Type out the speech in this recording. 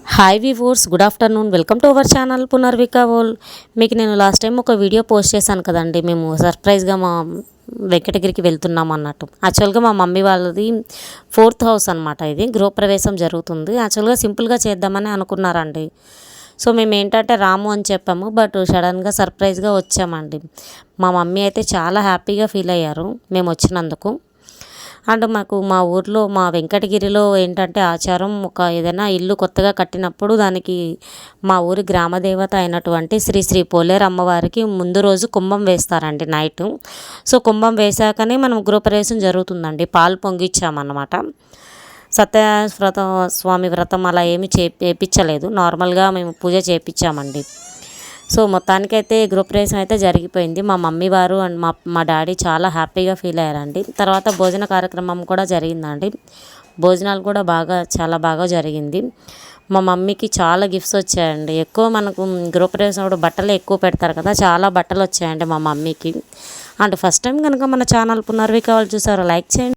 Hi viewers, good afternoon. Welcome to our channel పునర్విక వోల్. మీకు నేను లాస్ట్ టైం ఒక వీడియో పోస్ట్ చేశాను కదండి, మేము సర్ప్రైజ్గా మా వెంకటగిరికి వెళ్తున్నాం అన్నట్టు. యాక్చువల్గా మా మమ్మీ వాళ్ళది 4th హౌస్ అనమాట. ఇది గృహప్రవేశం జరుగుతుంది. యాక్చువల్గా సింపుల్గా చేద్దామని అనుకున్నారండి. సో మేము ఏంటంటే రాము అని చెప్పాము, బట్ సడన్గా సర్ప్రైజ్గా వచ్చామండి. మా మమ్మీ అయితే చాలా హ్యాపీగా ఫీల్ అయ్యారు మేము వచ్చినందుకు. అండ్ మాకు మా ఊర్లో మా వెంకటగిరిలో ఏంటంటే ఆచారం, ఒక ఏదైనా ఇల్లు కొత్తగా కట్టినప్పుడు దానికి మా ఊరి గ్రామదేవత అయినటువంటి శ్రీ శ్రీ పోలేరు అమ్మవారికి ముందు రోజు కుంభం వేస్తారండి నైటు. సో కుంభం వేశాకనే మనం గృహప్రవేశం జరుగుతుందండి. పాలు పొంగిచ్చామన్నమాట. సత్యవ్రతం స్వామి వ్రతం అలా ఏమి చేయించలేదు, నార్మల్గా మేము పూజ చేయించామండి. సో మొత్తానికైతే గృహప్రవేశం అయితే జరిగిపోయింది. మా మమ్మీ వారు అండ్ మా డాడీ చాలా హ్యాపీగా ఫీల్ అయ్యారండి. తర్వాత భోజన కార్యక్రమం కూడా జరిగిందండి. భోజనాలు కూడా చాలా బాగా జరిగింది. మా మమ్మీకి చాలా గిఫ్ట్స్ వచ్చాయండి. ఎక్కువ మనకు గృహప్రవేశం కూడా బట్టలు ఎక్కువ పెడతారు కదా, చాలా బట్టలు వచ్చాయండి మా మమ్మీకి. అండ్ ఫస్ట్ టైం కనుక మన ఛానల్ పునర్విక వాళ్ళు చూసారో లైక్ చేయండి.